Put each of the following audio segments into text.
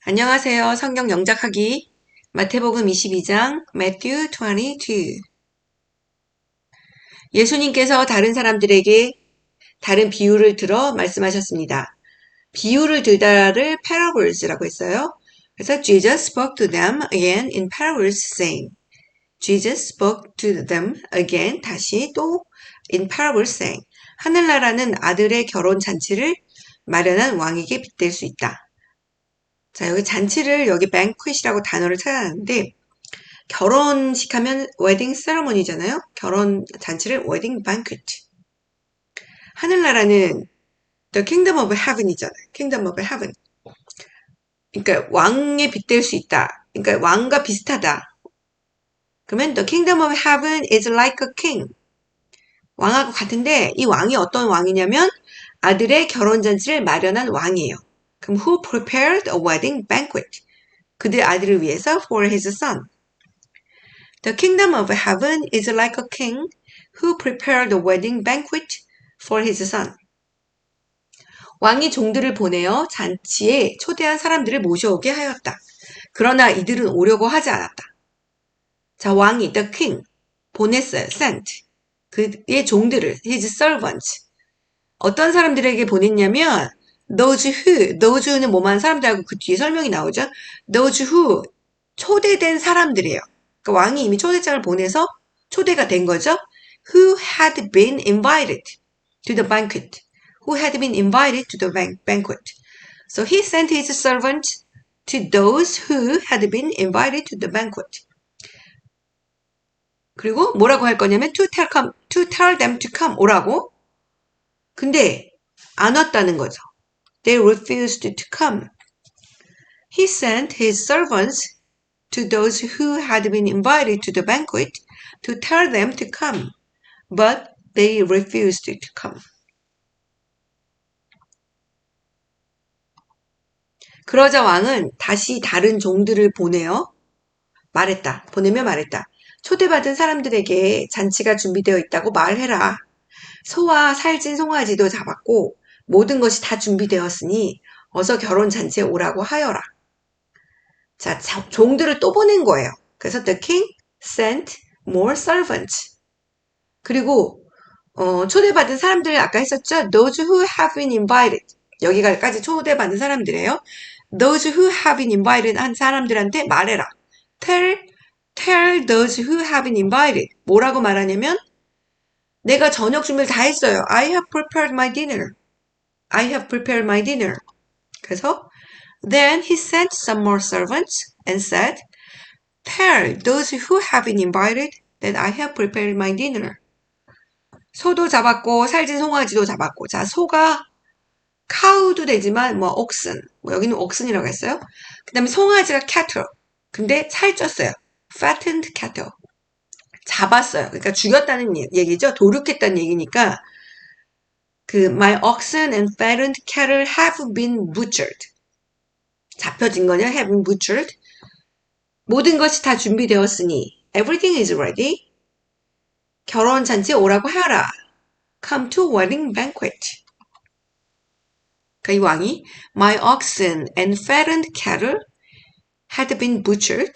안녕하세요. 성경 영작하기 마태복음 22장 Matthew 22. 예수님께서 다른 사람들에게 다른 비유를 들어 말씀하셨습니다. 비유를 들다를 parables라고 했어요. 그래서 Jesus spoke to them again in parables saying. Jesus spoke to them again 다시 또 in parables saying. 하늘나라는 아들의 결혼 잔치를 마련한 왕에게 빗댈 수 있다. 자, 여기 잔치를 여기 banquet이라고 단어를 찾아놨는데 결혼식 하면 웨딩 세러머니잖아요. 결혼 잔치를 웨딩 banquet. 하늘나라는 the kingdom of heaven이잖아요. kingdom of heaven. 그러니까 왕에 빗댈 수 있다. 그러니까 왕과 비슷하다. 그러면 the kingdom of heaven is like a king. 왕하고 같은데 이 왕이 어떤 왕이냐면 아들의 결혼 잔치를 마련한 왕이에요. 그럼 who prepared a wedding banquet? 그들 아들을 위해서 for his son. The kingdom of heaven is like a king who prepared a wedding banquet for his son. 왕이 종들을 보내어 잔치에 초대한 사람들을 모셔오게 하였다. 그러나 이들은 오려고 하지 않았다. 자, 왕이 the king 보냈어요. sent. 그의 종들을 his servants. 어떤 사람들에게 보냈냐면 those는 뭐만 사람들하고 그 뒤에 설명이 나오죠. those who 초대된 사람들이에요. 그러니까 왕이 이미 초대장을 보내서 초대가 된 거죠. Who had been invited to the banquet. Who had been invited to the banquet. So he sent his servants to those who had been invited to the banquet. 그리고 뭐라고 할 거냐면 to tell them to come 오라고. 근데 안 왔다는 거죠. They refused to come. He sent his servants to those who had been invited to the banquet to tell them to come, but they refused to come. 그러자 왕은 다시 다른 종들을 보내며 말했다. 초대받은 사람들에게 잔치가 준비되어 있다고 말해라. 소와 살찐 송아지도 잡았고 모든 것이 다 준비되었으니 어서 결혼 잔치에 오라고 하여라. 자, 종들을 또 보낸 거예요. 그래서 the king sent more servants. 그리고 초대받은 사람들 아까 했었죠. Those who have been invited. 여기까지 초대받은 사람들이에요. Those who have been invited 한 사람들한테 말해라. Tell those who have been invited. 뭐라고 말하냐면 내가 저녁 준비를 다 했어요. I have prepared my dinner. I have prepared my dinner. 그래서 Then he sent some more servants and said, Tell those who have been invited that I have prepared my dinner. 소도 잡았고 살찐 송아지도 잡았고 자 소가 cow도 되지만 뭐 oxen 여기는 oxen이라고 했어요. 그 다음에 송아지가 cattle 근데 살쪘어요. fattened cattle 잡았어요. 그러니까 죽였다는 얘기죠. 도륙했다는 얘기니까 그 my oxen and fattened cattle have been butchered. 잡혀진 거냐? have been butchered. 모든 것이 다 준비되었으니 everything is ready. 결혼 잔치에 오라고 하라. Come to wedding banquet. 그러니까 이 왕이 My oxen and fattened cattle had been butchered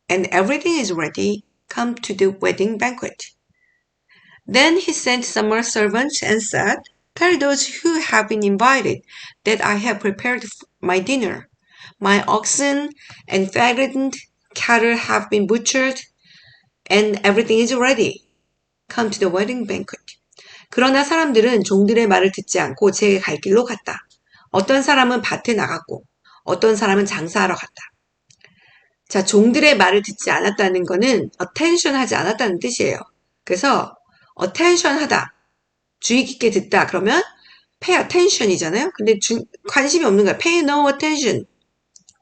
and everything is ready. Come to the wedding banquet. Then he sent some more servants and said, Tell those who have been invited that I have prepared my dinner. My oxen and fattened cattle have been butchered and everything is ready. Come to the wedding banquet. 그러나 사람들은 종들의 말을 듣지 않고 제 갈 길로 갔다. 어떤 사람은 밭에 나갔고 어떤 사람은 장사하러 갔다. 자, 종들의 말을 듣지 않았다는 거는 attention 하지 않았다는 뜻이에요. 그래서 attention 하다, 주의 깊게 듣다 그러면 pay attention이잖아요. 근데 관심이 없는 거야. pay no attention.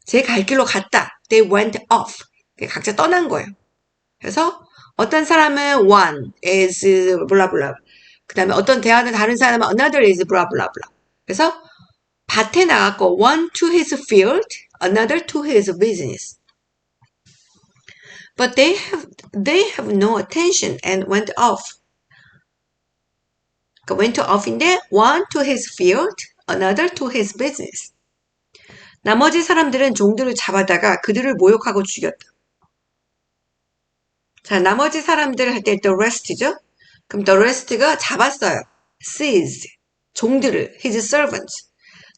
제 갈 길로 갔다. They went off. 각자 떠난 거예요. 그래서 어떤 사람은 one is blah blah. 그 다음에 어떤 다른 사람은 another is blah blah blah. 그래서 밭에 나갔고 one to his field, another to his business. But they have no attention and went off. 그러니까 went off인데 one to his field, another to his business. 나머지 사람들은 종들을 잡아다가 그들을 모욕하고 죽였다. 자, 나머지 사람들 할 때 the rest죠? 그럼 the rest가 잡았어요. seized. 종들을, his servants.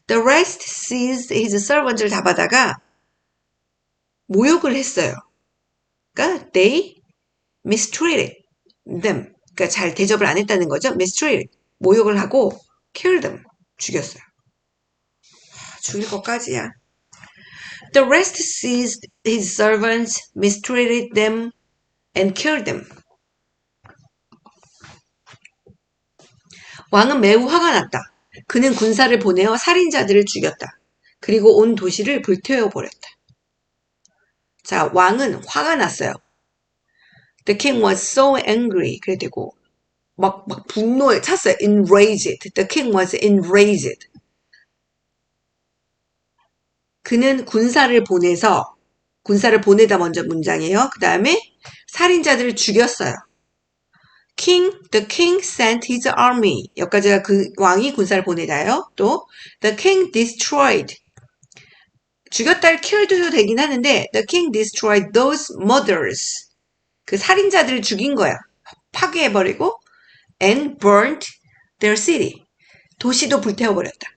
The rest seized his servants를 잡아다가 모욕을 했어요. 그러니까 they mistreated them. 그러니까 잘 대접을 안 했다는 거죠. mistreated. 모욕을 하고 killed them. 죽였어요. 죽일 것까지야. The rest seized his servants, mistreated them, and killed them. 왕은 매우 화가 났다. 그는 군사를 보내어 살인자들을 죽였다. 그리고 온 도시를 불태워버렸다. 자, 왕은 화가 났어요. The king was so angry. 그래 되고 막 분노에 찼어요. Enraged. The king was enraged. 그는 군사를 보내다 먼저 문장이에요. 그 다음에 살인자들을 죽였어요. The king sent his army. 여기까지가 그 왕이 군사를 보내다요. 또 the king destroyed. 죽였다를 killed도 되긴 하는데 the king destroyed those murderers. 그 살인자들을 죽인 거야. 파괴해버리고 and burnt their city. 도시도 불태워버렸다.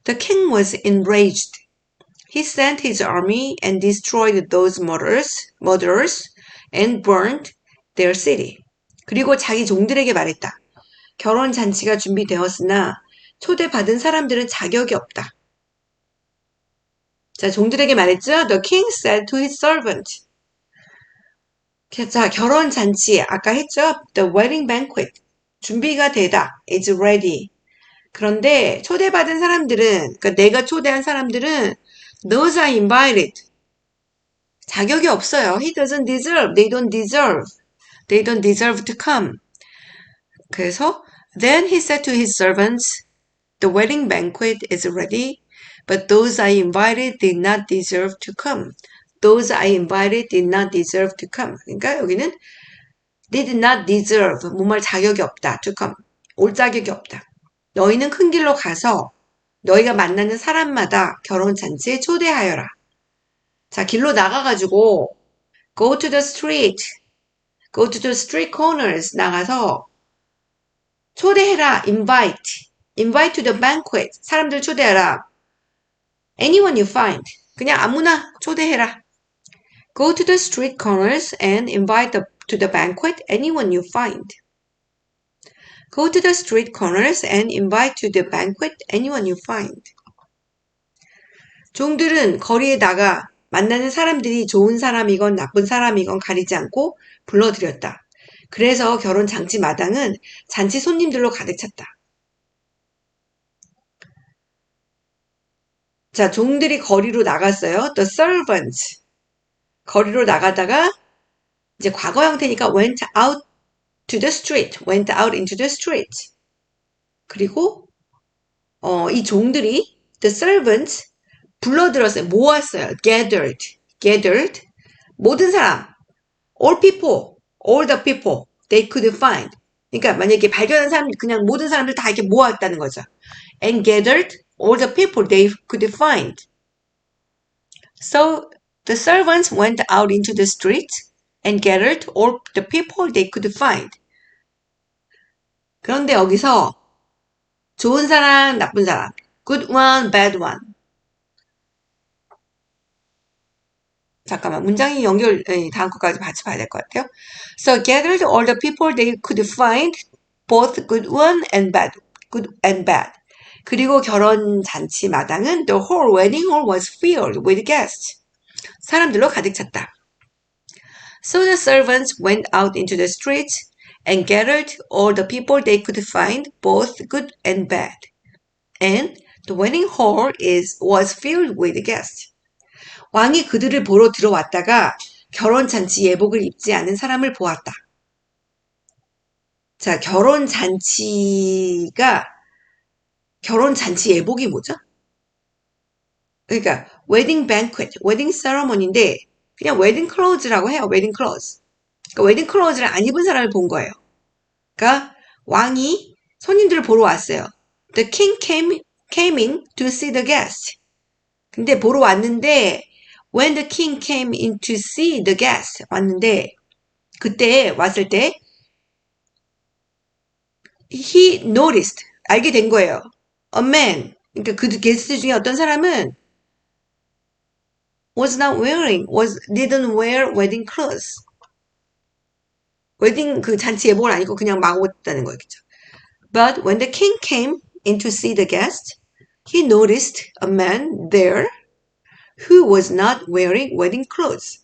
The king was enraged. He sent his army and destroyed those murderers and burnt their city. 그리고 자기 종들에게 말했다. 결혼 잔치가 준비되었으나 초대받은 사람들은 자격이 없다. 자, 종들에게 말했죠. The king said to his servant. 자, 결혼 잔치 아까 했죠. The wedding banquet. 준비가 되다. Is ready. 그런데 초대받은 사람들은, 그러니까 내가 초대한 사람들은 those are invited. 자격이 없어요. He doesn't deserve. They don't deserve. They don't deserve to come. 그래서 then he said to his servants, the wedding banquet is ready, but those I invited did not deserve to come. Those I invited did not deserve to come. 그러니까 여기는 did not deserve, 뭐말 자격이 없다, to come. 올 자격이 없다. 너희는 큰 길로 가서 너희가 만나는 사람마다 결혼잔치에 초대하여라. 자, 길로 나가가지고 go to the street corners 나가서 초대해라, invite to the banquet. 사람들 초대하라. Anyone you find. 그냥 아무나 초대해라. Go to the street corners and invite to the banquet anyone you find. Go to the street corners and invite to the banquet anyone you find. 종들은 거리에 나가 만나는 사람들이 좋은 사람이건 나쁜 사람이건 가리지 않고 불러들였다. 그래서 결혼 잔치 마당은 잔치 손님들로 가득 찼다. 자, 종들이 거리로 나갔어요. The servants. 거리로 나가다가 이제 과거 형태니까 went out to the street. went out into the street. 그리고 이 종들이 the servants 불러들었어요. 모았어요. gathered. 모든 사람. all the people they could find. 그러니까 만약에 발견한 사람 그냥 모든 사람들 다 이렇게 모았다는 거죠. And gathered all the people they could find. So the servants went out into the street and gathered all the people they could find. 그런데 여기서 좋은 사람, 나쁜 사람, good one, bad one. 잠깐만, 문장이 다음 거까지 같이 봐야 될 것 같아요. So gathered all the people they could find, both good one and bad. good and bad. 그리고 결혼 잔치 마당은 the whole wedding hall was filled with guests. 사람들로 가득 찼다. So the servants went out into the streets and gathered all the people they could find, both good and bad. And the wedding hall was filled with guests. 왕이 그들을 보러 들어왔다가 결혼 잔치 예복을 입지 않은 사람을 보았다. 자, 결혼 잔치 예복이 뭐죠? 그러니까 wedding banquet, wedding ceremony인데 그냥 wedding clothes라고 해요. wedding clothes. 그러니까 wedding clothes를 안 입은 사람을 본 거예요. 그러니까 왕이 손님들을 보러 왔어요. The king came in to see the guests. 근데 보러 왔는데 when the king came in to see the guest 왔는데 그때 왔을 때 he noticed 알게 된 거예요. A man 그러니까 그 게스트 중에 어떤 사람은 didn't wear wedding clothes. 웨딩 그 잔치 예복을 안 입고 그냥 막 왔다는 거겠죠. But when the king came in to see the guest, he noticed a man there who was not wearing wedding clothes.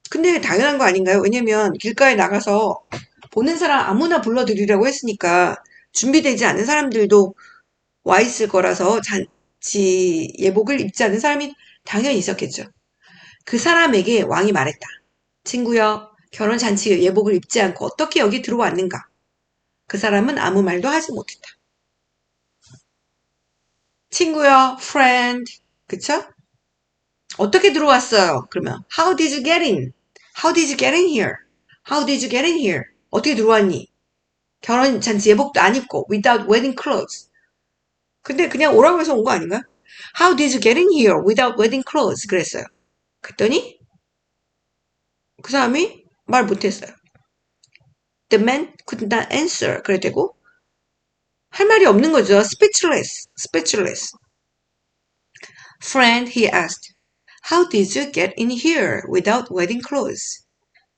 근데 당연한 거 아닌가요? 왜냐면 길가에 나가서 보는 사람 아무나 불러드리라고 했으니까 준비되지 않은 사람들도 와 있을 거라서 잔치 예복을 입지 않은 사람이 당연히 있었겠죠. 그 사람에게 왕이 말했다. 친구여, 결혼 잔치 예복을 입지 않고 어떻게 여기 들어왔는가? 그 사람은 아무 말도 하지 못했다. 친구여, friend, 그쵸? 어떻게 들어왔어요? 그러면 how did you get in? How did you get in here? How did you get in here? 어떻게 들어왔니? 결혼 잔치 예복도 안 입고 without wedding clothes. 근데 그냥 오라고 해서 온 거 아닌가? How did you get in here without wedding clothes? 그랬어요. 그랬더니 그 사람이 말 못했어요. The man could not answer. 그랬대고 할 말이 없는 거죠. speechless. Friend, he asked, how did you get in here without wedding clothes?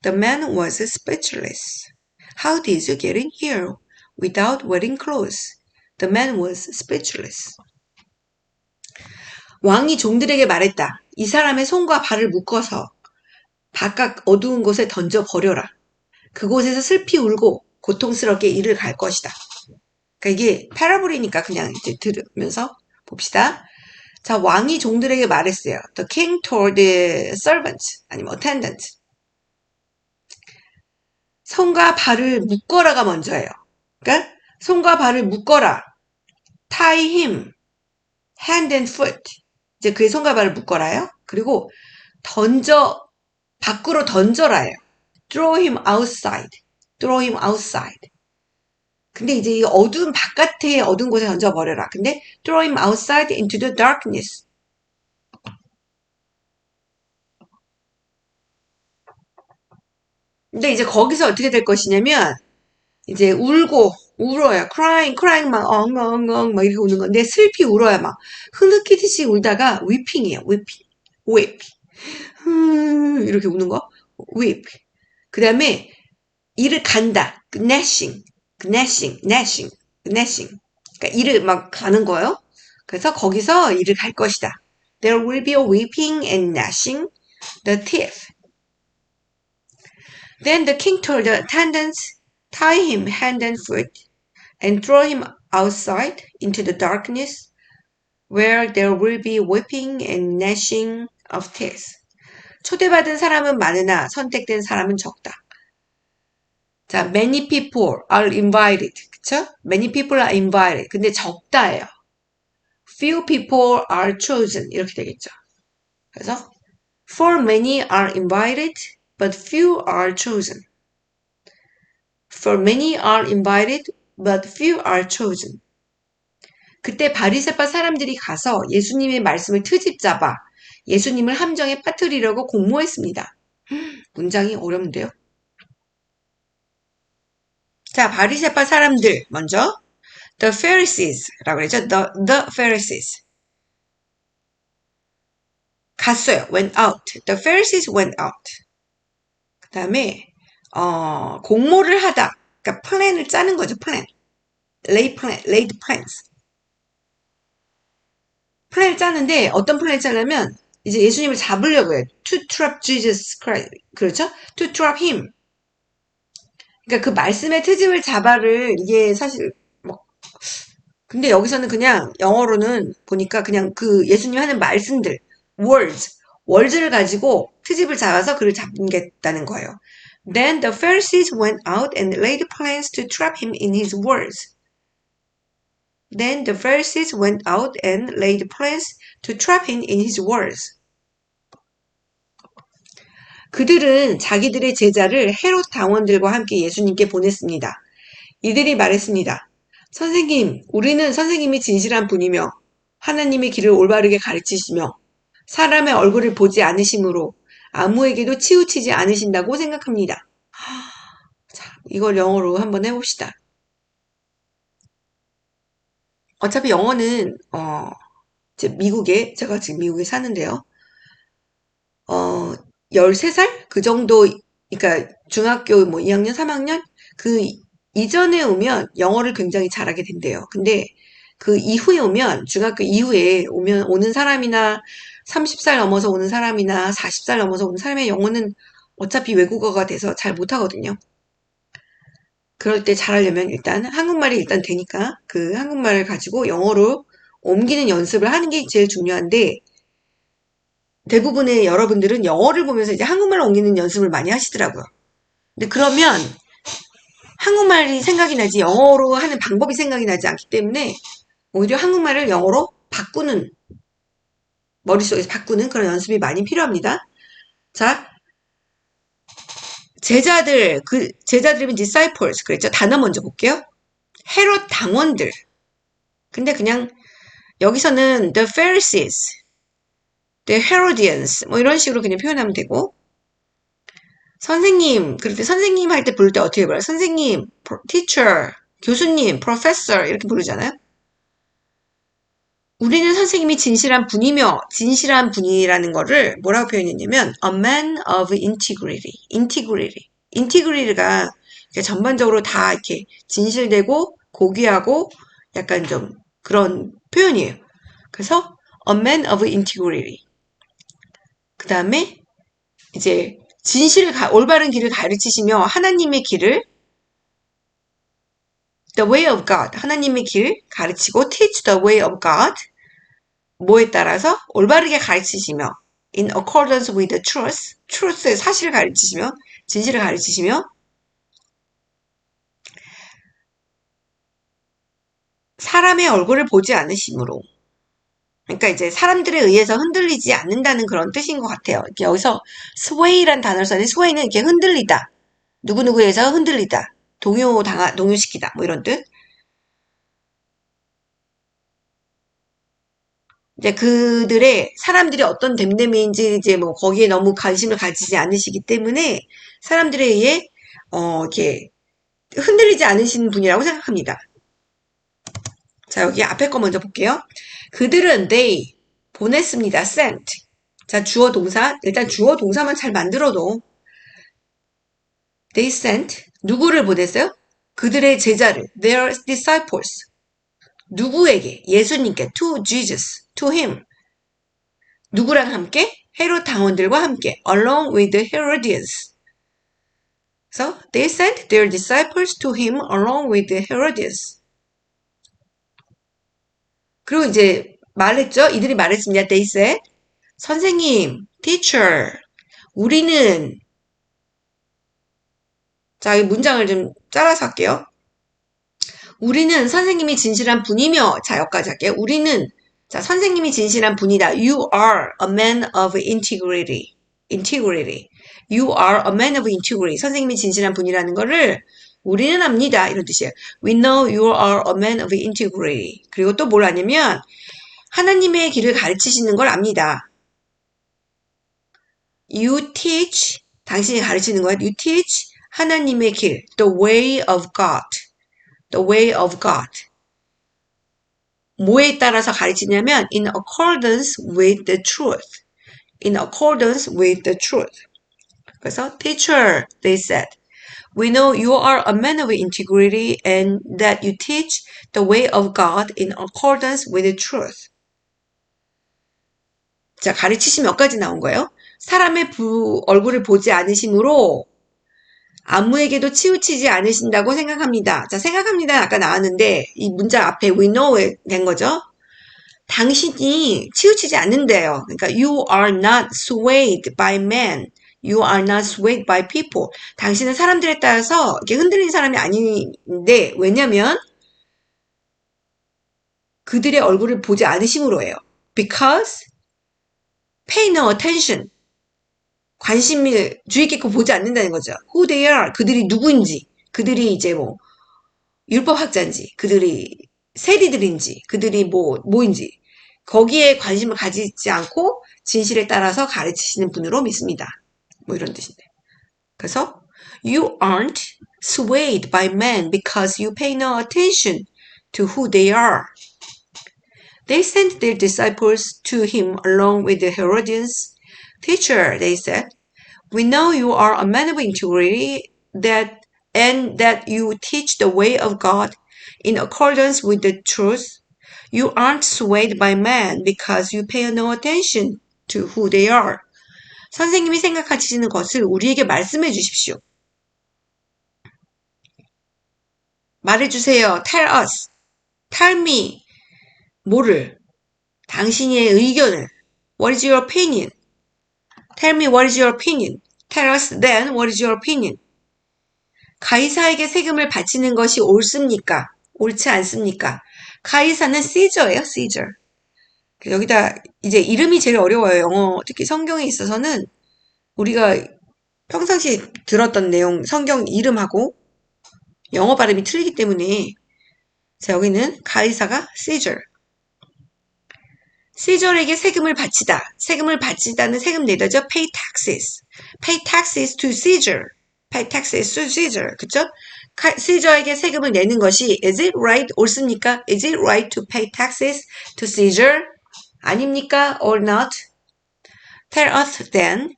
The man was speechless. How did you get in here without wedding clothes? The man was speechless. 왕이 종들에게 말했다. 이 사람의 손과 발을 묶어서 바깥 어두운 곳에 던져 버려라. 그곳에서 슬피 울고 고통스럽게 이를 갈 것이다. 그러니까 이게 패러블이니까 그냥 이제 들으면서 봅시다. 자, 왕이 종들에게 말했어요. The king told the servants 아니면 attendant. 손과 발을 묶어라가 먼저예요. 그러니까 손과 발을 묶어라. Tie him, hand and foot. 이제 그의 손과 발을 묶어라요. 그리고 밖으로 던져라요. Throw him outside. Throw him outside. 근데 이제 이 어두운 바깥에 어두운 곳에 던져버려라. 근데 throw him outside into the darkness. 근데 이제 거기서 어떻게 될 것이냐면 이제 울어요. crying 막 엉엉엉 막 이렇게 우는 건데 슬피 울어요. 막 흐느끼듯이 울다가 weeping이에요. weep. 이렇게 우는 거. weep. 그 다음에 이를 간다. gnashing. 그러니까 이를 막 가는 거예요. 그래서 거기서 이를 갈 것이다. There will be a weeping and gnashing the teeth. Then the king told the attendants, tie him hand and foot and throw him outside into the darkness where there will be weeping and gnashing of teeth. 초대받은 사람은 많으나 선택된 사람은 적다. 자, many people are invited. 그쵸? Many people are invited. 근데 적다예요. Few people are chosen. 이렇게 되겠죠. 그래서 for many are invited, but few are chosen. For many are invited, but few are chosen. 그때 바리새파 사람들이 가서 예수님의 말씀을 트집 잡아 예수님을 함정에 빠뜨리려고 공모했습니다. 문장이 어렵는데요. 자, 바리새파 사람들 먼저 the Pharisees라고 그러죠. The Pharisees 갔어요. went out. The Pharisees went out. 그 다음에 공모를 하다. 그러니까 플랜을 짜는 거죠. 플랜. laid plans. 플랜을 짜는데 어떤 플랜을 짜냐면 이제 예수님을 잡으려고 해요. To trap Jesus Christ. 그렇죠? To trap him. 그러니까 그 말씀의 트집을 잡아를 이게 사실 뭐 근데 여기서는 그냥 영어로는 보니까 그냥 그 예수님 하는 말씀들 words를 가지고 트집을 잡아서 그를 잡겠다는 거예요. Then the Pharisees went out and laid plans to trap him in his words. Then the Pharisees went out and laid plans to trap him in his words. 그들은 자기들의 제자를 헤롯 당원들과 함께 예수님께 보냈습니다. 이들이 말했습니다. 선생님, 우리는 선생님이 진실한 분이며 하나님의 길을 올바르게 가르치시며 사람의 얼굴을 보지 않으심으로 아무에게도 치우치지 않으신다고 생각합니다. 자, 이걸 영어로 한번 해봅시다. 어차피 영어는 제가 지금 미국에 사는데요. 13살? 그 정도, 그러니까 중학교 뭐 2학년, 3학년? 그 이전에 오면 영어를 굉장히 잘하게 된대요. 근데 그 이후에 오면, 중학교 이후에 오는 사람이나 30살 넘어서 오는 사람이나 40살 넘어서 오는 사람의 영어는 어차피 외국어가 돼서 잘 못하거든요. 그럴 때 잘하려면 일단 한국말이 일단 되니까 그 한국말을 가지고 영어로 옮기는 연습을 하는 게 제일 중요한데 대부분의 여러분들은 영어를 보면서 이제 한국말을 옮기는 연습을 많이 하시더라고요. 근데 그러면 한국말이 생각이 나지 영어로 하는 방법이 생각이 나지 않기 때문에 오히려 한국말을 영어로 바꾸는 머릿속에서 바꾸는 그런 연습이 많이 필요합니다. 자, 제자들이면 disciples 그랬죠. 단어 먼저 볼게요. 헤롯 당원들. 근데 그냥 여기서는 the Pharisees, the Herodians 뭐 이런 식으로 그냥 표현하면 되고 선생님 그럴 때 선생님 할 때 부를 때 어떻게 불러요? 선생님, teacher, 교수님, professor 이렇게 부르잖아요. 우리는 선생님이 진실한 분이며 진실한 분이라는 거를 뭐라고 표현했냐면 a man of integrity가 전반적으로 다 이렇게 진실되고 고귀하고 약간 좀 그런 표현이에요. 그래서 a man of integrity. 그 다음에 이제 올바른 길을 가르치시며 하나님의 길을 the way of God, 하나님의 길 가르치고 teach the way of God 뭐에 따라서 올바르게 가르치시며 in accordance with the truth의 사실을 가르치시며 진실을 가르치시며 사람의 얼굴을 보지 않으심으로 그러니까 이제 사람들에 의해서 흔들리지 않는다는 그런 뜻인 것 같아요. 여기서 sway란 단어를 썼는데 sway는 이렇게 흔들리다 누구누구에 의해서 흔들리다 동요시키다 뭐 이런 뜻. 이제 사람들이 어떤 됨됨이인지 이제 뭐 거기에 너무 관심을 가지지 않으시기 때문에 사람들에 의해 이렇게 흔들리지 않으신 분이라고 생각합니다. 자, 여기 앞에 거 먼저 볼게요. 그들은 they 보냈습니다. sent. 자, 주어 동사. 일단 주어 동사만 잘 만들어도 they sent 누구를 보냈어요? 그들의 제자를 their disciples. 누구에게? 예수님께 to Jesus, to him. 누구랑 함께? 헤롯 당원들과 함께 along with the Herodians. So they sent their disciples to him along with the Herodians. 그리고 이제 이들이 말했습니다. They said, 선생님, teacher, 우리는 자, 이 문장을 좀 짜라서 할게요. 우리는 선생님이 진실한 분이며 자, 여기까지 할게요. 우리는 자, 선생님이 진실한 분이다. You are a man of integrity. You are a man of integrity. 선생님이 진실한 분이라는 거를 우리는 압니다. 이런 뜻이에요. We know you are a man of integrity. 그리고 또 뭘 아냐면 하나님의 길을 가르치시는 걸 압니다. You teach, 당신이 가르치는 거야. You teach 하나님의 길, the way of God. The way of God. 뭐에 따라서 가르치냐면 in accordance with the truth. In accordance with the truth. 그래서 teacher, they said, we know you are a man of integrity and that you teach the way of God in accordance with the truth. 자, 가르치시 몇 가지 나온 거예요? 사람의 얼굴을 보지 않으심으로 아무에게도 치우치지 않으신다고 생각합니다. 자, 생각합니다. 아까 나왔는데 이 문장 앞에 we know에 된 거죠. 당신이 치우치지 않는데요. 그러니까 you are not swayed by men. You are not swayed by people. 당신은 사람들에 따라서 이렇게 흔들리는 사람이 아닌데 왜냐면 그들의 얼굴을 보지 않으심으로예요. Because pay no attention. 관심을 주의 깊게 보지 않는다는 거죠. Who they are. 그들이 누구인지. 그들이 이제 뭐 율법학자인지. 그들이 세리들인지. 그들이 뭐인지. 거기에 관심을 가지지 않고 진실에 따라서 가르치시는 분으로 믿습니다. 뭐 이런 뜻인데. 그래서 You aren't swayed by men because you pay no attention to who they are. They sent their disciples to him along with the Herodians. Teacher, they said, we know you are a man of integrity and that you teach the way of God in accordance with the truth. You aren't swayed by men because you pay no attention to who they are. 선생님이 생각하시는 것을 우리에게 말씀해 주십시오. 말해주세요. Tell us. Tell me. 뭐를? 당신의 의견을. What is your opinion? Tell me what is your opinion. Tell us then what is your opinion. 가이사에게 세금을 바치는 것이 옳습니까? 옳지 않습니까? 가이사는 Caesar예요, Caesar. 여기다 이제 이름이 제일 어려워요. 영어, 특히 성경에 있어서는 우리가 평상시 들었던 내용, 성경 이름하고 영어 발음이 틀리기 때문에 자, 여기는 가이사가 Caesar. Caesar에게 세금을 바치다. 세금을 바치다는 세금 내다죠. Pay taxes. Pay taxes to Caesar. Pay taxes to Caesar. 그쵸? Caesar에게 세금을 내는 것이 Is it right? 옳습니까? Is it right to pay taxes to Caesar? 아닙니까? Or not? Tell us then.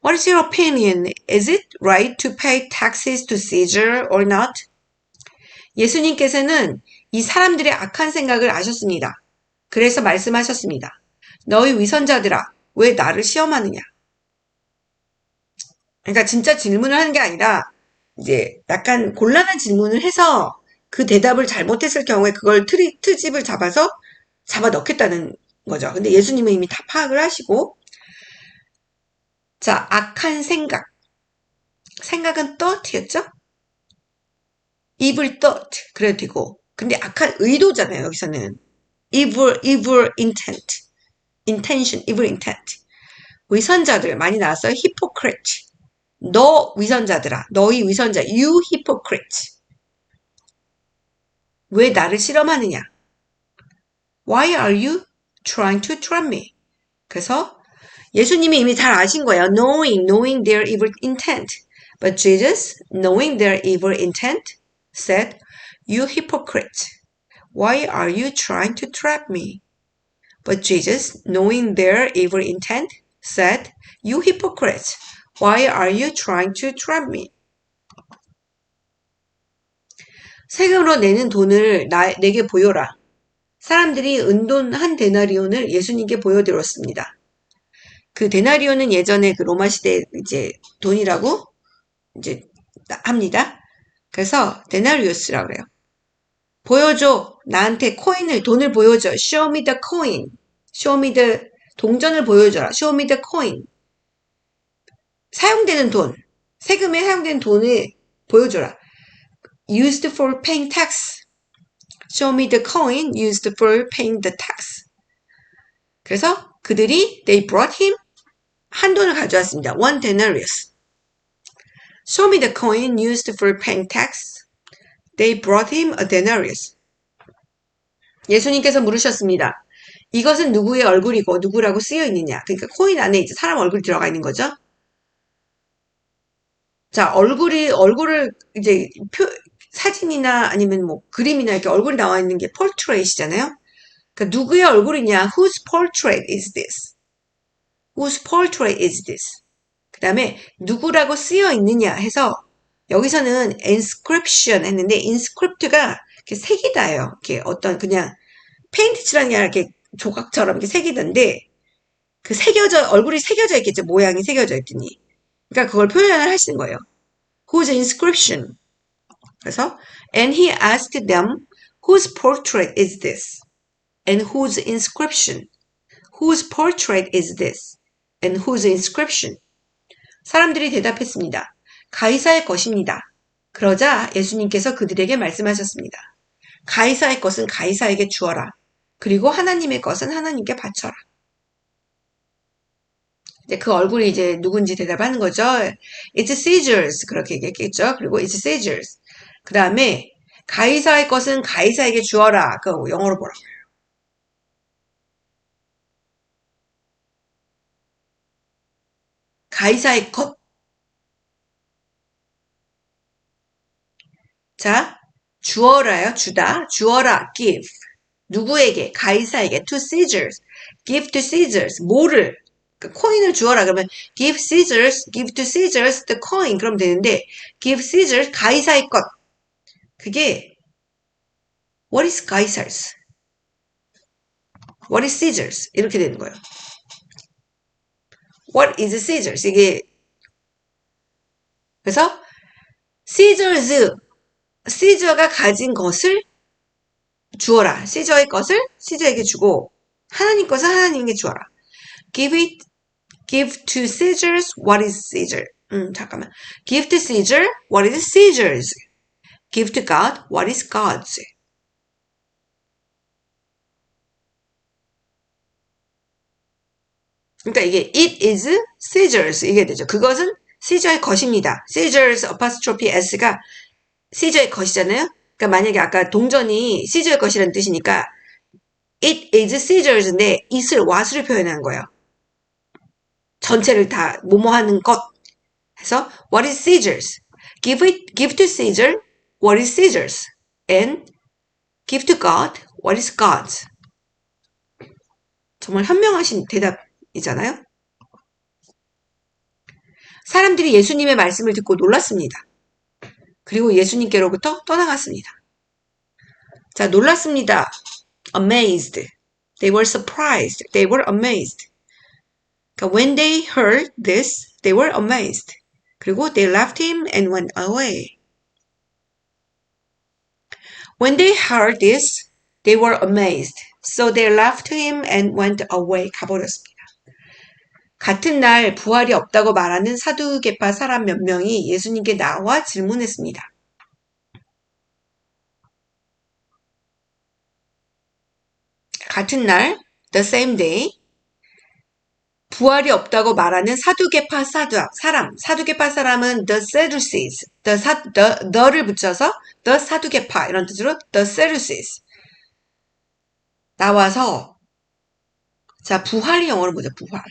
What is your opinion? Is it right to pay taxes to Caesar or not? 예수님께서는 이 사람들의 악한 생각을 아셨습니다. 그래서 말씀하셨습니다. 너희 위선자들아, 왜 나를 시험하느냐? 그러니까 진짜 질문을 하는 게 아니라 이제 약간 곤란한 질문을 해서 그 대답을 잘못했을 경우에 그걸 트집을 잡아서 잡아 넣겠다는 거죠. 근데 예수님은 이미 다 파악을 하시고 자, 악한 생각. 생각은 thought였죠? evil thought. 그래도 되고. 근데 악한 의도잖아요, 여기서는. evil intent. intention, evil intent. 위선자들 많이 나왔어요. hypocrite. 너 위선자들아. 너희 위선자. you hypocrite. 왜 나를 실험하느냐? Why are you trying to trap me? 그래서 예수님이 이미 잘 아신 거예요. knowing their evil intent. But Jesus, knowing their evil intent, said, You hypocrite. Why are you trying to trap me? But Jesus, knowing their evil intent, said, You hypocrite. Why are you trying to trap me? 세금으로 내는 돈을 내게 보여라. 사람들이 은돈 한 데나리온을 예수님께 보여드렸습니다. 그 데나리온은 예전에 그 로마 시대 이제 돈이라고 이제 합니다. 그래서 데나리우스라고 그래요. 보여줘. 나한테 코인을, 돈을 보여줘. Show me the coin. Show me the, 동전을 보여줘라. Show me the coin. 사용되는 돈. 세금에 사용되는 돈을 보여줘라. Used for paying tax. Show me the coin used for paying the tax. 그래서 그들이 they brought him 한 돈을 가져왔습니다. One denarius. Show me the coin used for paying tax. They brought him a denarius. 예수님께서 물으셨습니다. 이것은 누구의 얼굴이고 누구라고 쓰여 있느냐? 그러니까 코인 안에 이제 사람 얼굴이 들어가 있는 거죠. 자, 얼굴을 이제 사진이나 아니면 뭐 그림이나 이렇게 얼굴이 나와 있는 게 portrait이잖아요. 그러니까 누구의 얼굴이냐? Whose portrait is this? Whose portrait is this? 그 다음에 누구라고 쓰여 있느냐 해서 여기서는 inscription 했는데 inscript가 이렇게 색이다예요. 이렇게 어떤 그냥 페인트 칠한 게 아니라 이렇게 조각처럼 이렇게 새기던데 그 얼굴이 새겨져 있겠죠. 모양이 새겨져 있더니. 그러니까 그걸 표현을 하시는 거예요. Whose inscription? 그래서 and he asked them whose portrait is this? And whose inscription? Whose portrait is this? And whose inscription? 사람들이 대답했습니다. 가이사의 것입니다. 그러자 예수님께서 그들에게 말씀하셨습니다. 가이사의 것은 가이사에게 주어라. 그리고 하나님의 것은 하나님께 바쳐라. 이제 그 얼굴이 이제 누군지 대답하는 거죠. It's Caesar's. 그렇게 얘기했겠죠. 그리고 It's Caesar's. 그 다음에 가이사의 것은 가이사에게 주어라. 그 영어로 뭐라고 해요? 가이사의 것. 자, 주어라요. 주다. 주어라. give. 누구에게? 가이사에게. to Caesars. give to Caesars. 뭐를? 그러니까 코인을 주어라 그러면 give Caesars, give to Caesars the coin 그러면 되는데 give Caesars 가이사의 것. 그게 what is Caesars? What is Caesars? 이렇게 되는 거예요. What is Caesars? 이게 그래서 Caesars, Caesar가 가진 것을 주어라. Caesar의 것을 Caesar에게 주고 하나님 것을 하나님에게 주어라. Give to Caesars what is Caesar. 잠깐만. Give to Caesar what is Caesar's. Give to God what is God's. 그러니까 이게 it is Caesar's 이게 되죠. 그것은 Caesar의 것입니다. Caesar's apostrophe s가 Caesar의 것이잖아요. 그러니까 만약에 아까 동전이 Caesar의 것이라는 뜻이니까 it is Caesar's인데 it을 what을 표현한 거예요. 전체를 다 뭐뭐 하는 것 해서 what is Caesar's? Give to Caesar what is Caesar's and give to God what is God's. 정말 현명하신 대답이잖아요. 사람들이 예수님의 말씀을 듣고 놀랐습니다. 그리고 예수님께로부터 떠나갔습니다. 자, 놀랐습니다. Amazed. They were surprised. They were amazed. 그러니까 when they heard this, they were amazed. 그리고 they left him and went away. When they heard this, they were amazed. So they left him and went away. 가버렸습니다. 같은 날 부활이 없다고 말하는 사두개파 사람 몇 명이 예수님께 나와 질문했습니다. 같은 날, the same day, 부활이 없다고 말하는 사두개파 사람, 사두개파 사람은 the Sadducees, the를 붙여서 the 사두개파 이런 뜻으로 the Sadducees 나와서 자 부활이 영어로 뭐죠? 부활.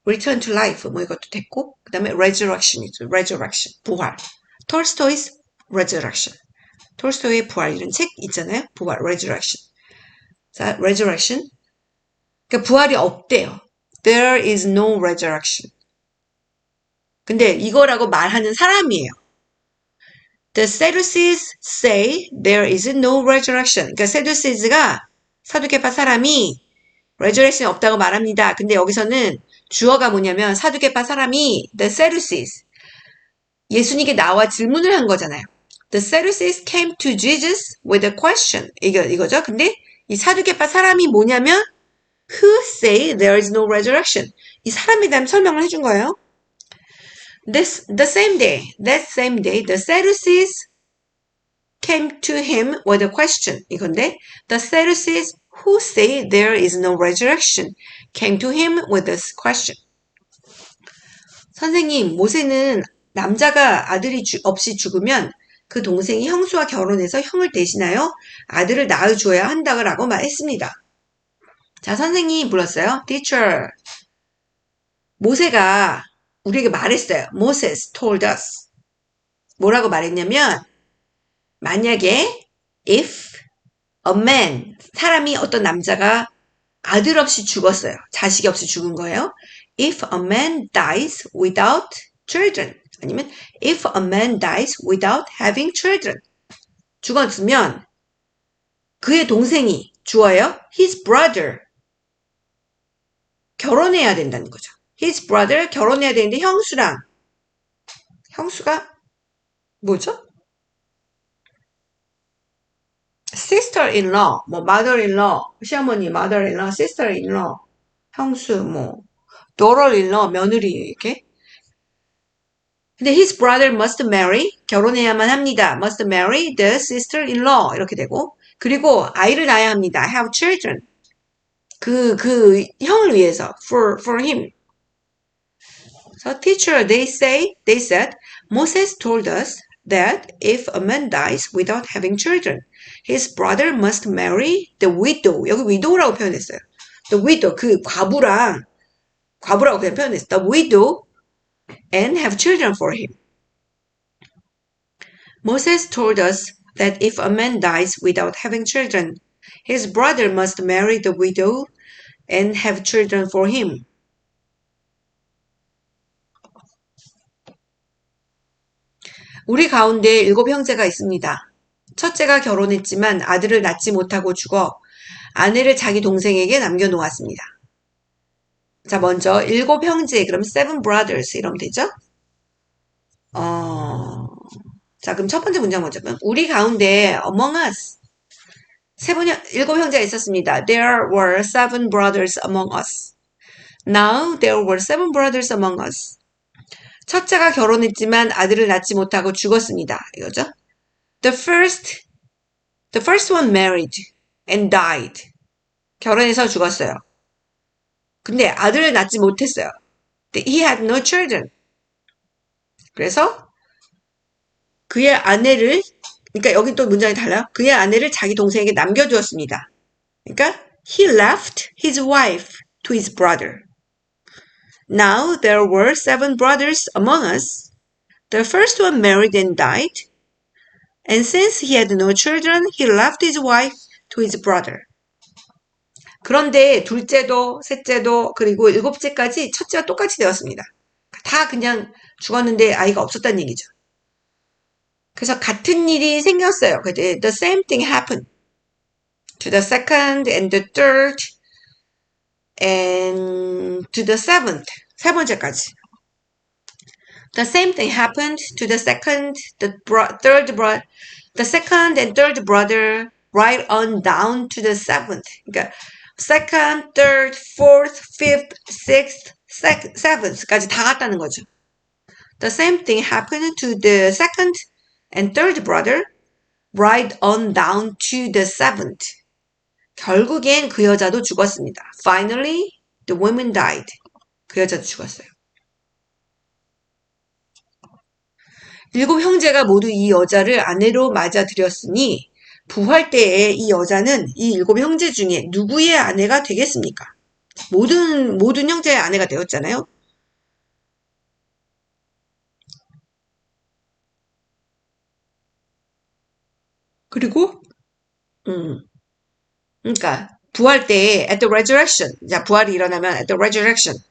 Return to life 뭐 이것도 됐고 그 다음에 resurrection이죠. resurrection 부활. 톨스토이's resurrection. 톨스토이의 부활 이런 책 있잖아요. 부활 resurrection. 자 resurrection. 그러니까 부활이 없대요. There is no resurrection. 근데 이거라고 말하는 사람이에요. The Sadducees say there is no resurrection. 그러니까 Sadducees가 사두개파 사람이 resurrection이 없다고 말합니다. 근데 여기서는 주어가 뭐냐면 사두개파 사람이 the Sadducees 예수님께 나와 질문을 한 거잖아요. The Sadducees came to Jesus with a question. 이거죠. 근데 이 사두개파 사람이 뭐냐면 who say there is no resurrection. 이 사람에 대한 설명을 해준 거예요. That same day, the Sadducees came to him with a question. 이건데, the Sadducees who say there is no resurrection came to him with this question. 선생님, 모세는 남자가 아들이 없이 죽으면 그 동생이 형수와 결혼해서 형을 대신하여 아들을 낳아줘야 한다고 말했습니다. 자, 선생님이 불렀어요. Teacher. 모세가 우리에게 말했어요. Moses told us. 뭐라고 말했냐면 만약에 if a man, 사람이 어떤 남자가 아들 없이 죽었어요. 자식이 없이 죽은 거예요. If a man dies without children. 아니면 if a man dies without having children. 죽었으면 그의 동생이 주어예요. His brother. 결혼해야 된다는 거죠. His brother 결혼해야 되는데 형수가 뭐죠? sister-in-law, 뭐 mother-in-law, 시어머니, mother-in-law, sister-in-law, 형수, 뭐 daughter-in-law, 며느리 이렇게. 근데 his brother must marry, 결혼해야만 합니다. must marry the sister-in-law 이렇게 되고 그리고 아이를 낳아야 합니다. have children. 그 형을 위해서 for him. So teacher, they said, Moses told us that if a man dies without having children, his brother must marry the widow. 여기 widow라고 표현했어요. The widow, 그 과부랑 과부라고 그냥 표현했어. The widow and have children for him. Moses told us that if a man dies without having children, his brother must marry the widow and have children for him. 우리 가운데 7 형제가 있습니다. 첫째가 결혼했지만 아들을 낳지 못하고 죽어 아내를 자기 동생에게 남겨놓았습니다. 자, 먼저 7 형제, 그럼 7 brothers 이러면 되죠? 자, 그럼 첫 번째 문장 먼저 보면 우리 가운데 among us 7 형제가 있었습니다. There were 7 brothers among us. Now there were 7 brothers among us. 첫째가 결혼했지만 아들을 낳지 못하고 죽었습니다. 이거죠? The first one married and died. 결혼해서 죽었어요. 근데 아들을 낳지 못했어요. He had no children. 그래서 그의 아내를, 그러니까 여기 또 문장이 달라요. 그의 아내를 자기 동생에게 남겨두었습니다. 그러니까 he left his wife to his brother. Now there were 7 brothers among us. The first one married and died. And since he had no children, he left his wife to his brother. 그런데 둘째도, 셋째도, 그리고 7째까지 첫째와 똑같이 되었습니다. 다 그냥 죽었는데 아이가 없었다는 얘기죠. 그래서 같은 일이 생겼어요. The same thing happened to the second and the third and to the seventh. 세 번째까지. The same thing happened to the second, the second and third brother, right on down to the seventh. 그러니까 second, third, fourth, fifth, sixth, seventh까지 다 갔다는 거죠. The same thing happened to the second and third brother, right on down to the seventh. 결국엔 그 여자도 죽었습니다. Finally, the woman died. 그 여자도 죽었어요. 7 형제가 모두 이 여자를 아내로 맞아들였으니 부활 때에 이 여자는 이 7 형제 중에 누구의 아내가 되겠습니까? 모든 형제의 아내가 되었잖아요. 그리고 그러니까 부활 때에 at the resurrection. 자, 부활이 일어나면 at the resurrection.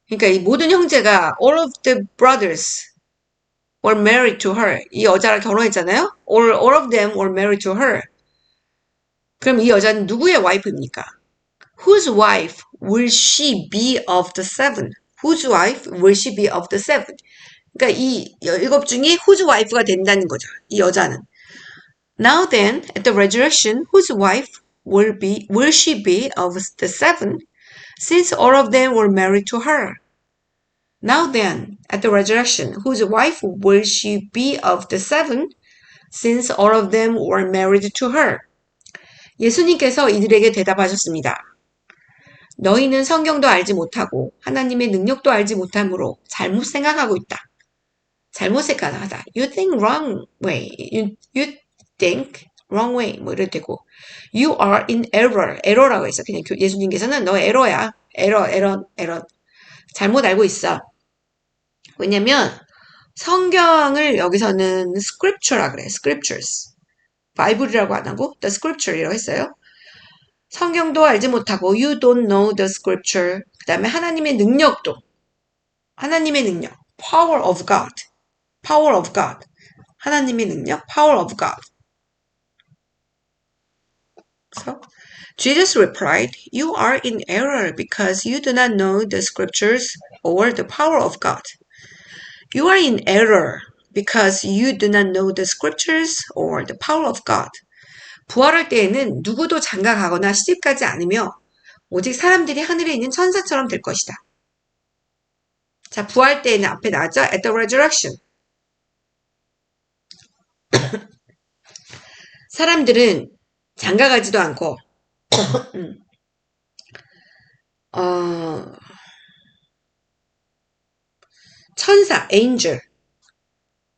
그러니까 이 모든 형제가 all of the brothers were married to her. 이 여자랑 결혼했잖아요. All of them were married to her. 그럼 이 여자는 누구의 와이프입니까? Whose wife will she be of the 7? Whose wife will she be of the 7? 그러니까 이 7 중에 whose wife가 된다는 거죠. 이 여자는. Now then, at the resurrection, whose wife will she be of the 7? Since all of them were married to her. Now then, at the resurrection, whose wife will she be of the 7? Since all of them were married to her. 예수님께서 이들에게 대답하셨습니다. 너희는 성경도 알지 못하고 하나님의 능력도 알지 못하므로 잘못 생각하고 있다. 잘못 생각하다. You think wrong way. You think wrong way. 뭐 이럴 때고. You are in error. 에러라고 했어. 그냥 예수님께서는 너 에러야. 에러. 잘못 알고 있어. 왜냐면 성경을 여기서는 scripture라 그래. scriptures. 바이블이라고 안 하고 the scripture이라고 했어요. 성경도 알지 못하고 you don't know the scripture. 그 다음에 하나님의 능력도. 하나님의 능력. power of God. power of God. 하나님의 능력. power of God. So, Jesus replied, You are in error because you do not know the scriptures or the power of God. You are in error because you do not know the scriptures or the power of God. 부활할 때에는 누구도 장가가거나 시집가지 않으며 오직 사람들이 하늘에 있는 천사처럼 될 것이다. 자, 부활 때에는 앞에 나왔죠? At the resurrection. 사람들은 장가가지도 않고 천사, angel.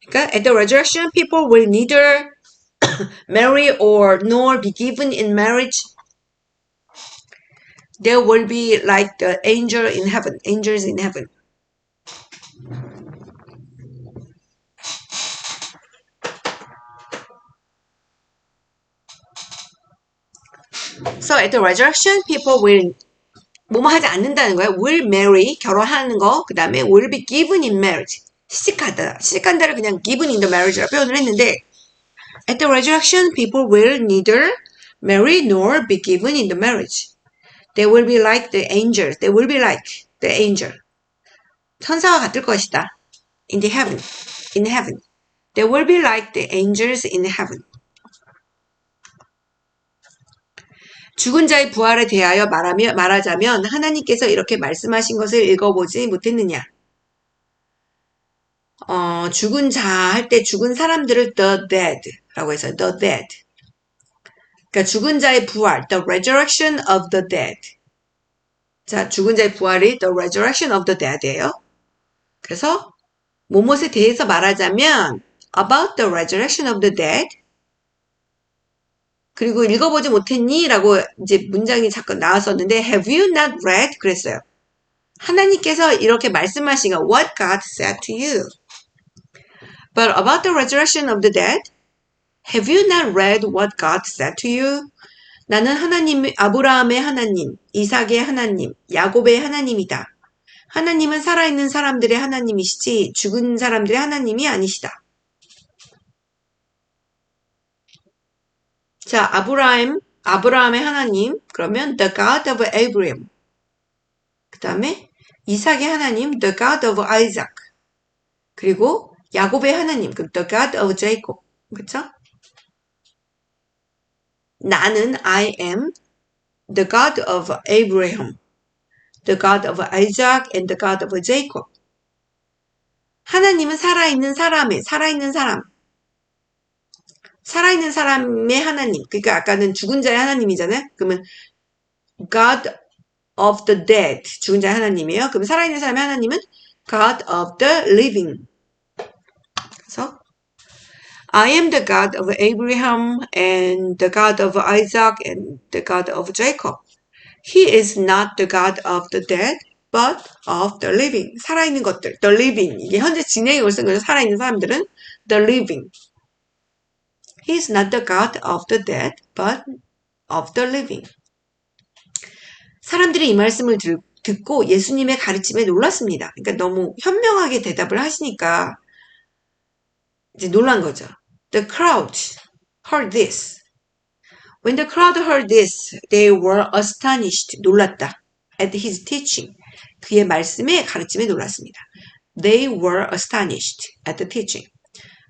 그러니까 at the resurrection, people will neither marry or nor be given in marriage. There will be like the angel in heaven. Angels in heaven. So at the resurrection, people will 뭐뭐 하지 않는다는 거야. will marry, 결혼하는 거. 그 다음에 will be given in marriage. 시집가다. 시집간다를 그냥 given in the marriage라고 표현을 했는데 at the resurrection, people will neither marry nor be given in the marriage. They will be like the angels. They will be like the angel. 천사와 같을 것이다. In the heaven. In heaven. They will be like the angels in heaven. 죽은 자의 부활에 대하여 말하자면 하나님께서 이렇게 말씀하신 것을 읽어보지 못했느냐. 죽은 자 할 때 죽은 사람들을 the dead 라고 해서 the dead. 그러니까 죽은 자의 부활, the resurrection of the dead. 자, 죽은 자의 부활이 the resurrection of the dead예요. 그래서 뭐뭇에 대해서 말하자면 about the resurrection of the dead. 그리고 읽어보지 못했니? 라고 이제 문장이 잠깐 나왔었는데 have you not read? 그랬어요. 하나님께서 이렇게 말씀하신 거 what God said to you. But about the resurrection of the dead, have you not read what God said to you? 나는 하나님, 아브라함의 하나님, 이삭의 하나님, 야곱의 하나님이다. 하나님은 살아있는 사람들의 하나님이시지 죽은 사람들의 하나님이 아니시다. 자, 아브라함의 하나님, 그러면 the God of Abraham. 그 다음에 이삭의 하나님, the God of Isaac. 그리고 야곱의 하나님, 그럼 the God of Jacob. 그렇죠? 나는 I am the God of Abraham, the God of Isaac, and the God of Jacob. 하나님은 살아있는 사람의, 살아있는 사람의 하나님. 그러니까 아까는 죽은 자의 하나님이잖아요. 그러면 God of the dead, 죽은 자의 하나님이에요. 그럼 살아있는 사람의 하나님은 God of the living. 그래서 I am the God of Abraham and the God of Isaac and the God of Jacob. He is not the God of the dead, but of the living. 살아있는 것들, the living. 이게 현재 진행형을 쓴 거죠. 살아있는 사람들은 the living. He is not the God of the dead, but of the living. 사람들이 이 말씀을 듣고 예수님의 가르침에 놀랐습니다. 그러니까 너무 현명하게 대답을 하시니까 이제 놀란 거죠. The crowd heard this. When the crowd heard this, they were astonished. 놀랐다. At his teaching. 그의 말씀에 가르침에 놀랐습니다. They were astonished at the teaching.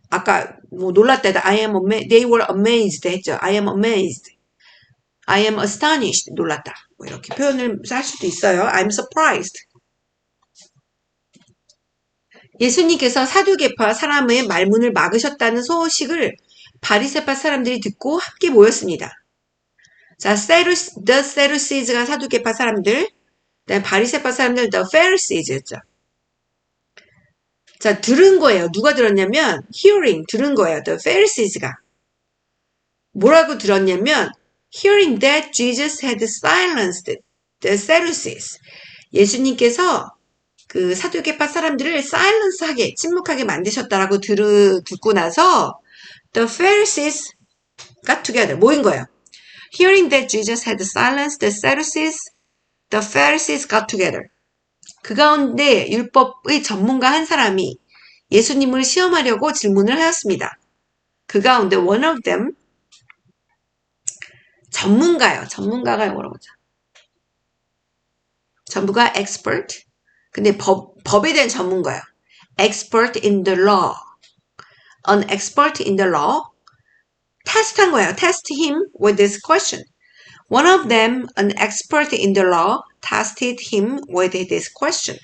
아까 뭐 놀랐다. They were amazed 했죠. I am amazed. I am astonished. 놀랐다. 뭐 이렇게 표현을 할 수도 있어요. I'm surprised. 예수님께서 사두개파 사람의 말문을 막으셨다는 소식을 바리새파 사람들이 듣고 함께 모였습니다. 자, the Sadducees가 사두개파 사람들, 그다음에 바리새파 사람들, the Pharisees였죠. 자, 들은 거예요. 누가 들었냐면 hearing, 들은 거예요. the Pharisees가. 뭐라고 들었냐면 hearing that Jesus had silenced the Sadducees. 예수님께서 그 사두개파 사람들을 silence하게, 침묵하게 만드셨다라고 듣고 나서 the Pharisees got together, 모인 거예요. Hearing that Jesus had silenced the Sadducees, the Pharisees got together. 그 가운데 율법의 전문가 한 사람이 예수님을 시험하려고 질문을 하였습니다. 그 가운데 one of them, 전문가요. 전문가가 뭐라고 하죠? 전문가 expert. 근데 법에 대한 전문가요. Expert in the law. An expert in the law. 테스트한 거예요. Test him with this question. One of them, an expert in the law, tested him with this question.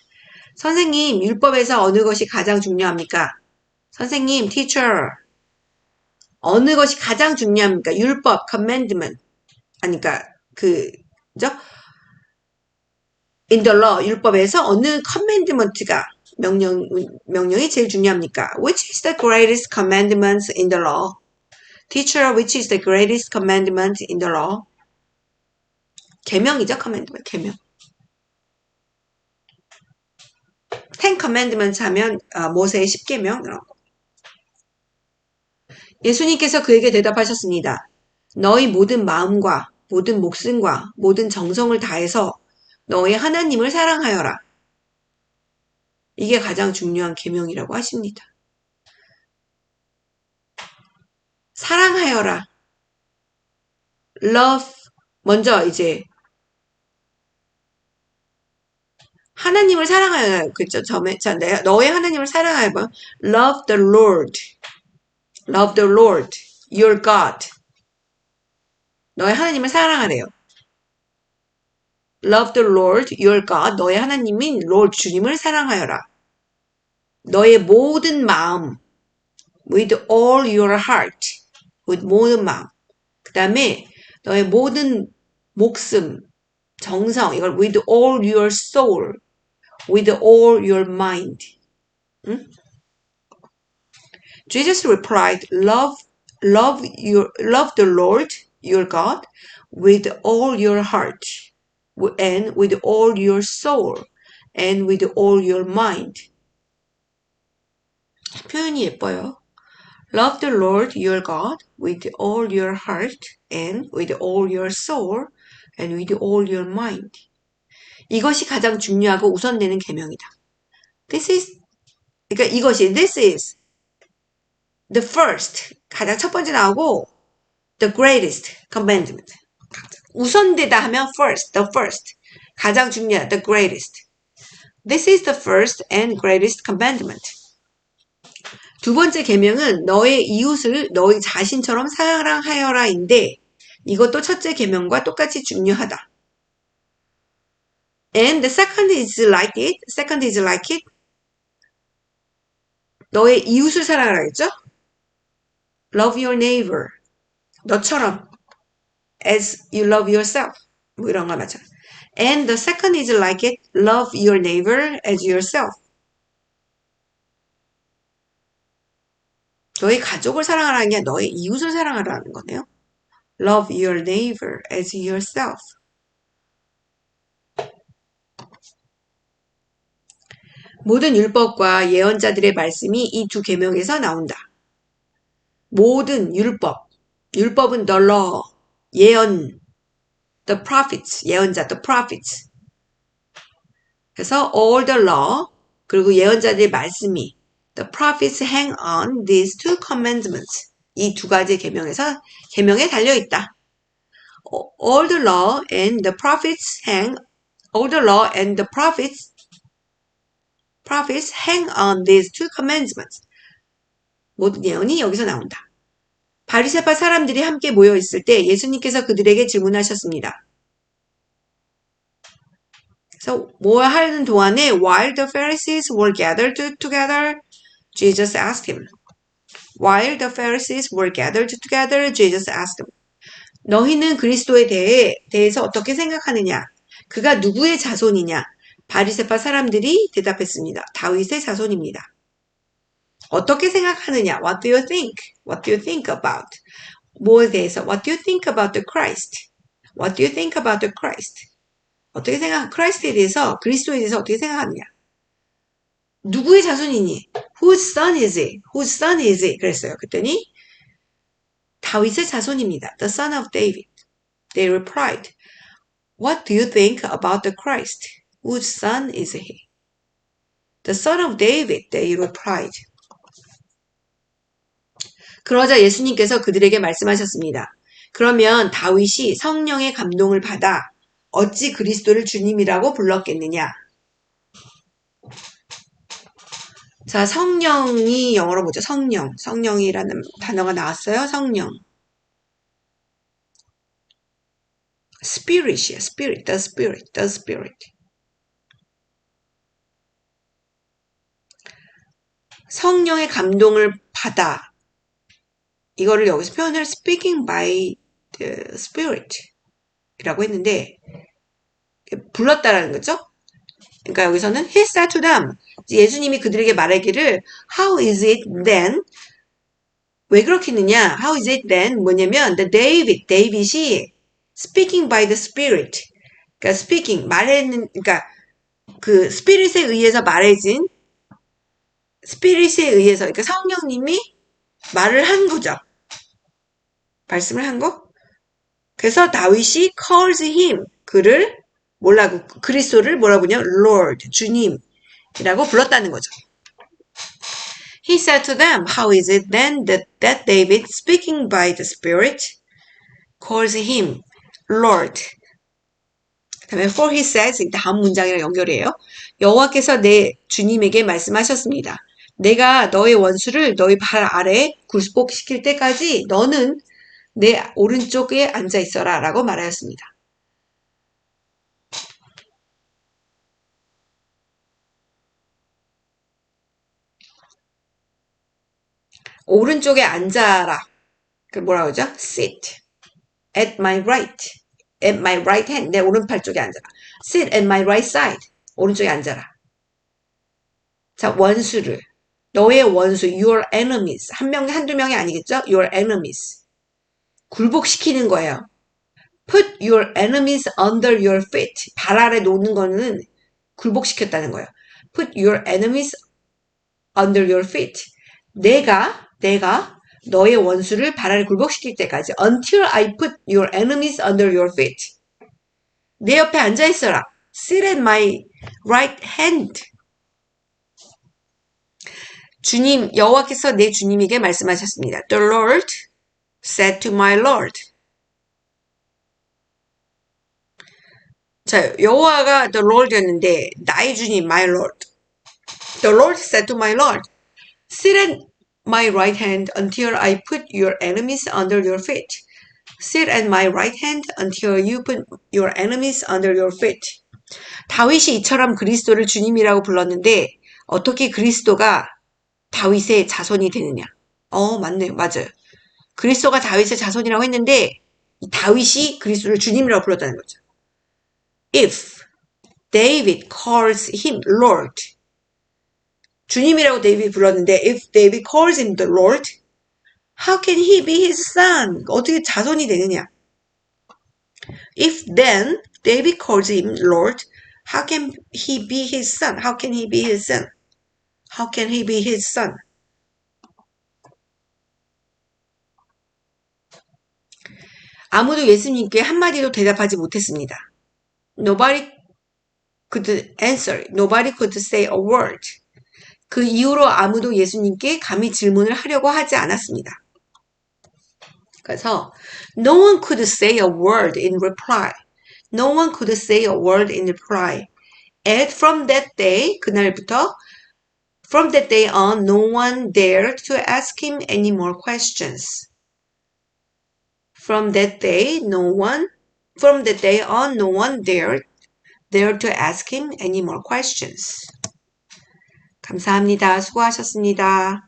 선생님, 율법에서 어느 것이 가장 중요합니까? 선생님, teacher. 어느 것이 가장 중요합니까? 율법, commandment. 아니까 그죠? In the law, 율법에서 어느 commandment가 명령이 제일 중요합니까? Which is the greatest commandment in the law? Teacher, which is the greatest commandment in the law? 계명이죠. commandment, 계명. Ten Commandments 하면 모세의 10계명 이런 거. 예수님께서 그에게 대답하셨습니다. 너희 모든 마음과 모든 목숨과 모든 정성을 다해서 너희 하나님을 사랑하여라. 이게 가장 중요한 계명이라고 하십니다. 사랑하여라. love 먼저 이제 하나님을 사랑하여라. 그죠? 자, 너의 하나님을 사랑하여 봐. Love the Lord. Love the Lord, your God. 너의 하나님을 사랑하래요. Love the Lord, your God. 너의 하나님인 Lord 주님을 사랑하여라. 너의 모든 마음, with all your heart, with 모든 마음. 그 다음에 너의 모든 목숨, 정성, 이걸 with all your soul, with all your mind. 응? Jesus replied, love the Lord your God with all your heart and with all your soul and with all your mind. 표현이 예뻐요. Love the Lord your God with all your heart and with all your soul and with all your mind. 이것이 가장 중요하고 우선되는 계명이다. This is the first, 가장 첫 번째 나오고 the greatest commandment. 우선되다 하면 first, the first. 가장 중요한 the greatest. This is the first and greatest commandment. 두 번째 계명은 너의 이웃을 너희 자신처럼 사랑하여라인데 이것도 첫째 계명과 똑같이 중요하다. And the second is like it. Second is like it. 너의 이웃을 사랑하라겠죠? Love your neighbor. 너처럼. As you love yourself. 뭐 이런 거 맞아. And the second is like it. Love your neighbor as yourself. 너의 가족을 사랑하라는 게 너의 이웃을 사랑하라는 거네요. Love your neighbor as yourself. 모든 율법과 예언자들의 말씀이 이 두 계명에서 나온다. 모든 율법. 율법은 the law, 예언, the prophets, 예언자, the prophets. 그래서 all the law, 그리고 예언자들의 말씀이 the prophets hang on these two commandments. 이 두 가지 계명에서 계명에 달려 있다. All the law and the prophets hang on these two commandments. 모든 예언이 여기서 나온다. 바리새파 사람들이 함께 모여 있을 때 예수님께서 그들에게 질문하셨습니다. 그래서 뭐 하는 동안에 while the Pharisees were gathered together, Jesus asked him. While the Pharisees were gathered together, Jesus asked him. 너희는 그리스도에 대해서 어떻게 생각하느냐? 그가 누구의 자손이냐? 바리새파 사람들이 대답했습니다. 다윗의 자손입니다. 어떻게 생각하느냐? What do you think? What do you think about? 뭐에 대해서? What do you think about the Christ? What do you think about the Christ? 어떻게 크라이스트에 대해서, 그리스도에 대해서 어떻게 생각하느냐? 누구의 자손이니? Whose son is he? Whose son is he? 그랬어요. 그랬더니 다윗의 자손입니다. The son of David. They replied, What do you think about the Christ? Whose son is he? The son of David. They replied. 그러자 예수님께서 그들에게 말씀하셨습니다. 그러면 다윗이 성령의 감동을 받아 어찌 그리스도를 주님이라고 불렀겠느냐? 자, 성령이 영어로 뭐죠? 성령이라는 단어가 나왔어요. 성령. Spirit이에요. the Spirit. 성령의 감동을 받아. 이거를 여기서 표현을 speaking by the Spirit 이라고 했는데 불렀다라는 거죠. 그러니까 여기서는 he said to them. 예수님이 그들에게 말하기를 how is it then? 왜 그렇겠느냐? How is it then? 뭐냐면 the David이 speaking by the Spirit. 그러니까 speaking 말했는 그러니까 그 스피릿에 의해서 말해진 스피릿에 의해서 그러니까 성령님이 말을 한 거죠. 말씀을 한 거. 그래서 다윗이 calls him 그를 뭐라고 그리스도를 뭐라고 부르냐 Lord 주님이라고 불렀다는 거죠. He said to them, How is it then that David, speaking by the Spirit, calls him Lord? 그다음에 for he says 다음 문장이랑 연결해요. 여호와께서 내 주님에게 말씀하셨습니다. 내가 너의 원수를 너희 발 아래 굴복시킬 때까지 너는 내 오른쪽에 앉아 있어라 라고 말하였습니다. 오른쪽에 앉아라. 그 뭐라고 하죠? Sit at my right. At my right hand. 내 오른팔 쪽에 앉아라. Sit at my right side. 오른쪽에 앉아라. 자, 원수를. 너의 원수, your enemies. 한두 명이 아니겠죠? your enemies. 굴복시키는 거예요. Put your enemies under your feet. 발 아래 놓는 거는 굴복시켰다는 거예요. Put your enemies under your feet. 내가 너의 원수를 발 아래 굴복시킬 때까지 until I put your enemies under your feet. 내 옆에 앉아 있어라. Sit at my right hand. 주님, 여호와께서 내 주님에게 말씀하셨습니다. The Lord said to my Lord. 자, 여호와가 the Lord였는데 나의 주님, my Lord. The Lord said to my Lord, Sit at my right hand until I put your enemies under your feet. Sit at my right hand until you put your enemies under your feet. 다윗이 이처럼 그리스도를 주님이라고 불렀는데 어떻게 그리스도가 다윗의 자손이 되느냐? 맞네요. 맞아요. 그리스도가 다윗의 자손이라고 했는데 다윗이 그리스도를 주님이라고 불렀다는 거죠. If David calls him Lord. 주님이라고 데이빗이 불렀는데 if David calls him the Lord, how can he be his son? 어떻게 자손이 되느냐? If then David calls him Lord, how can he be his son? How can he be his son? How can he be his son? 아무도 예수님께 한마디도 대답하지 못했습니다. Nobody could answer. Nobody could say a word. 그 이후로 아무도 예수님께 감히 질문을 하려고 하지 않았습니다. 그래서 no one could say a word in reply. No one could say a word in reply. And from that day, 그날부터 from that day on, no one dared to ask him any more questions. From that day on, no one dared to ask him any more questions. 감사합니다. 수고하셨습니다.